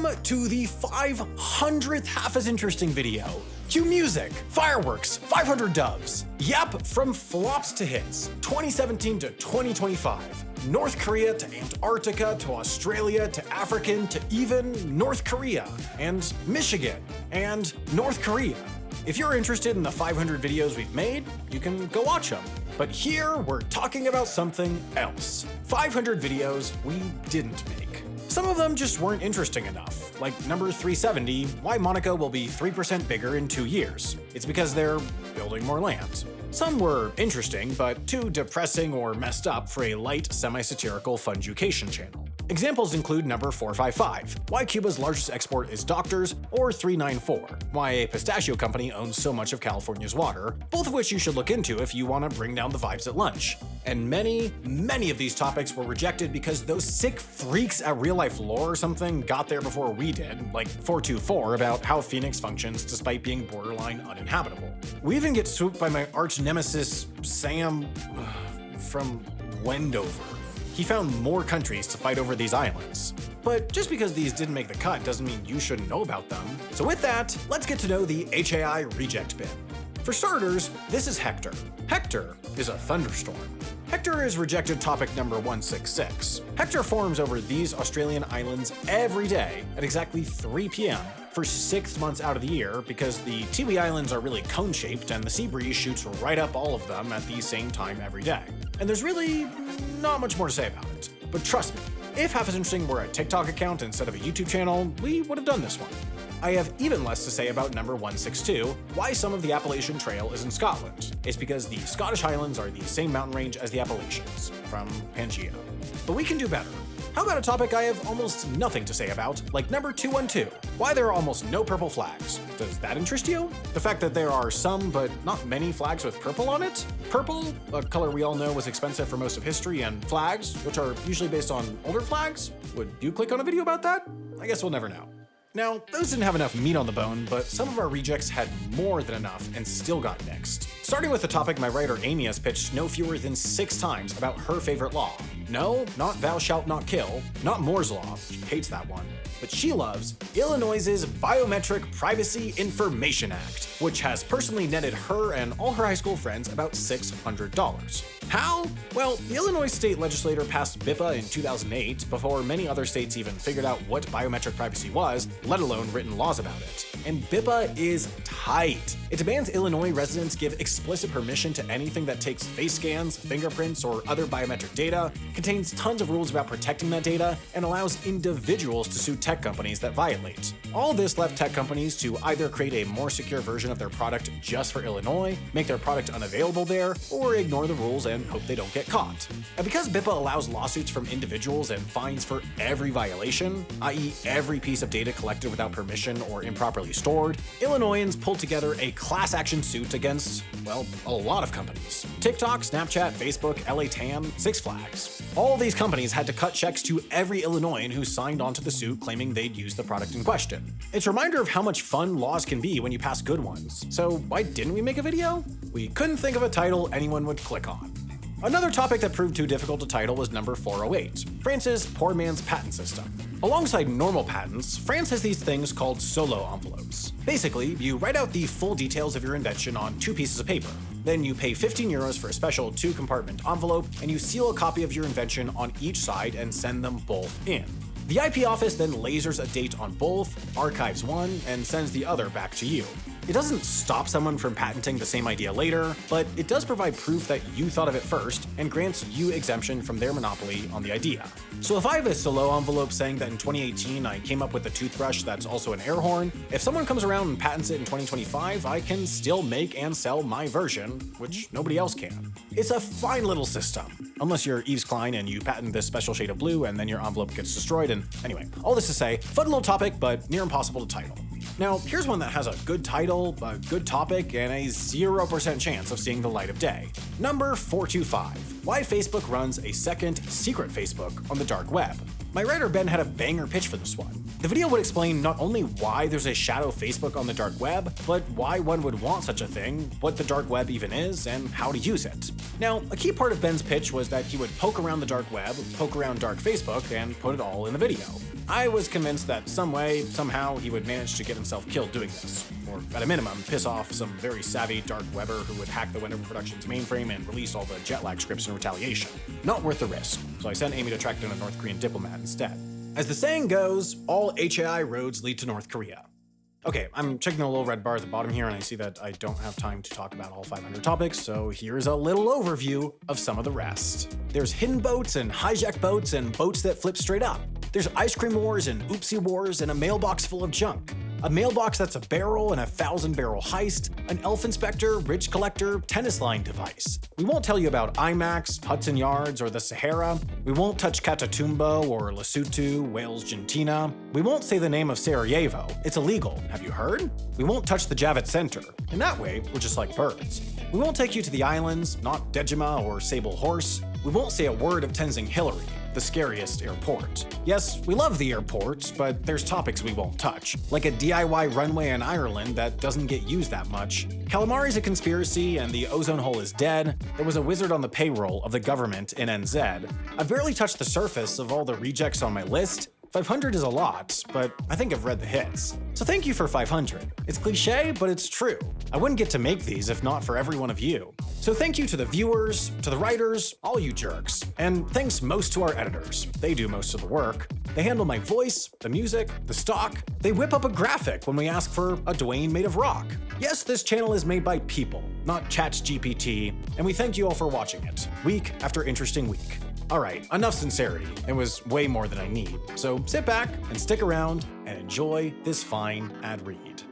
Welcome to the 500th half as interesting video. Cue music, fireworks, 500 doves. Yep, from flops to hits, 2017 to 2025. North Korea to Antarctica to Australia to African to even North Korea and Michigan and North Korea. If you're interested in the 500 videos we've made, you can go watch them. But here we're talking about something else. 500 videos we didn't make. Some of them just weren't interesting enough, like number 370, why Monaco will be 3% bigger in 2 years. It's because they're building more land. Some were interesting, but too depressing or messed up for a light, semi-satirical funjucation channel. Examples include number 455, why Cuba's largest export is doctors, or 394, why a pistachio company owns so much of California's water, both of which you should look into if you want to bring down the vibes at lunch. And many of these topics were rejected because those sick freaks at Real Life Lore or something got there before we did, like 424 about how Phoenix functions despite being borderline uninhabitable. We even get swooped by my arch nemesis, Sam, from Wendover. He found more countries to fight over these islands. But just because these didn't make the cut doesn't mean you shouldn't know about them. So with that, let's get to know the HAI reject bin. For starters, this is Hector. Hector is a thunderstorm. Hector is rejected topic number 166. Hector forms over these Australian islands every day at exactly 3 p.m. for 6 months out of the year because the Tiwi Islands are really cone-shaped and the sea breeze shoots right up all of them at the same time every day. And there's really not much more to say about it. But trust me, if Half as Interesting were a TikTok account instead of a YouTube channel, we would have done this one. I have even less to say about number 162, why some of the Appalachian Trail is in Scotland. It's because the Scottish Highlands are the same mountain range as the Appalachians, from Pangea. But we can do better. How about a topic I have almost nothing to say about, like number 212, why there are almost no purple flags. Does that interest you? The fact that there are some, but not many flags with purple on it? Purple, a color we all know was expensive for most of history, and flags, which are usually based on older flags? Would you click on a video about that? I guess we'll never know. Now, those didn't have enough meat on the bone, but some of our rejects had more than enough and still got nixed. Starting with the topic my writer Amy has pitched no fewer than 6 times about her favorite law. No, not thou shalt not kill, not Moore's Law, she hates that one, but she loves Illinois' Biometric Privacy Information Act, which has personally netted her and all her high school friends about $600. How? Well, the Illinois state legislature passed BIPA in 2008 before many other states even figured out what biometric privacy was, let alone written laws about it. And BIPA is tight. It demands Illinois residents give explicit permission to anything that takes face scans, fingerprints, or other biometric data, contains tons of rules about protecting that data, and allows individuals to sue tech companies that violate. All this left tech companies to either create a more secure version of their product just for Illinois, make their product unavailable there, or ignore the rules and hope they don't get caught. And because BIPA allows lawsuits from individuals and fines for every violation, i.e. every piece of data collected without permission or improperly stored, Illinoisans pulled together a class action suit against, well, a lot of companies. TikTok, Snapchat, Facebook, LA Tan, Six Flags. All these companies had to cut checks to every Illinoisan who signed onto the suit claiming they'd used the product in question. It's a reminder of how much fun laws can be when you pass good ones. So why didn't we make a video? We couldn't think of a title anyone would click on. Another topic that proved too difficult to title was number 408, France's poor man's patent system. Alongside normal patents, France has these things called solo envelopes. Basically, you write out the full details of your invention on 2 pieces of paper. Then you pay 15 euros for a special 2-compartment envelope, and you seal a copy of your invention on each side and send them both in. The IP office then lasers a date on both, archives one, and sends the other back to you. It doesn't stop someone from patenting the same idea later, but it does provide proof that you thought of it first and grants you exemption from their monopoly on the idea. So if I have a solo envelope saying that in 2018 I came up with a toothbrush that's also an air horn, if someone comes around and patents it in 2025, I can still make and sell my version, which nobody else can. It's a fine little system. Unless you're Yves Klein and you patent this special shade of blue and then your envelope gets destroyed, and anyway, all this to say, fun little topic, but near impossible to title. Now, here's one that has a good title, a good topic, and a 0% chance of seeing the light of day. Number 425, why Facebook runs a second secret Facebook on the dark web. My writer Ben had a banger pitch for this one. The video would explain not only why there's a shadow Facebook on the dark web, but why one would want such a thing, what the dark web even is, and how to use it. Now, a key part of Ben's pitch was that he would poke around the dark web, poke around dark Facebook, and put it all in the video. I was convinced that some way, somehow, he would manage to get himself killed doing this, or at a minimum, piss off some very savvy dark webber who would hack the Wendover Productions mainframe and release all the jet lag scripts in retaliation. Not worth the risk, so I sent Amy to track down a North Korean diplomat instead. As the saying goes, all HAI roads lead to North Korea. Okay, I'm checking the little red bar at the bottom here and I see that I don't have time to talk about all 500 topics, so here's a little overview of some of the rest. There's hidden boats and hijack boats and boats that flip straight up. There's ice cream wars and oopsie wars and a mailbox full of junk. A mailbox that's a barrel and a 1,000-barrel heist, an elf inspector, ridge collector, tennis line device. We won't tell you about IMAX, Hudson Yards, or the Sahara. We won't touch Catatumbo or Lesotho, Wales, Argentina. We won't say the name of Sarajevo. It's illegal. Have you heard? We won't touch the Javits Center. In that way, we're just like birds. We won't take you to the islands, not Dejima or Sable Horse. We won't say a word of Tenzing Hillary, the scariest airport. Yes, we love the airport, but there's topics we won't touch, like a DIY runway in Ireland that doesn't get used that much. Calamari's a conspiracy and the ozone hole is dead. There was a wizard on the payroll of the government in NZ. I've barely touched the surface of all the rejects on my list. 500 is a lot, but I think I've read the hits. So thank you for 500. It's cliche, but it's true. I wouldn't get to make these if not for every one of you. So thank you to the viewers, to the writers, all you jerks. And thanks most to our editors. They do most of the work. They handle my voice, the music, the stock. They whip up a graphic when we ask for a Dwayne made of rock. Yes, this channel is made by people, not ChatGPT, and we thank you all for watching it, week after interesting week. Alright, enough sincerity. It was way more than I need. So sit back and stick around and enjoy this fine ad read.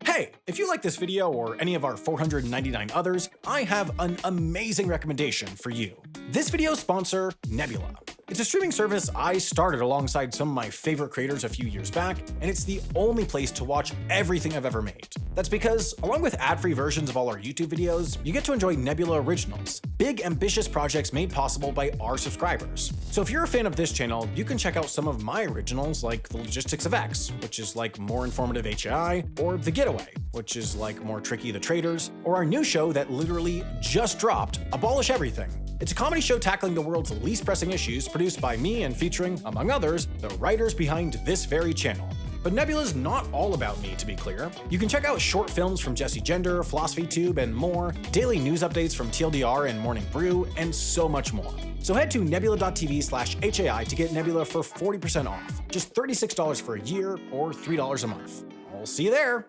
Hey, if you like this video or any of our 499 others, I have an amazing recommendation for you. This video's sponsor, Nebula. It's a streaming service I started alongside some of my favorite creators a few years back, and it's the only place to watch everything I've ever made. That's because, along with ad-free versions of all our YouTube videos, you get to enjoy Nebula Originals, big ambitious projects made possible by our subscribers. So if you're a fan of this channel, you can check out some of my originals like The Logistics of X, which is like more informative HAI, or The Getaway, which is like more tricky The Traders, or our new show that literally just dropped, Abolish Everything. It's a comedy show tackling the world's least pressing issues, produced by me and featuring, among others, the writers behind this very channel. But Nebula's not all about me, to be clear. You can check out short films from Jesse Gender, PhilosophyTube, and more, daily news updates from TLDR and Morning Brew, and so much more. So head to nebula.tv/HAI to get Nebula for 40% off, just $36 for a year or $3 a month. I'll see you there.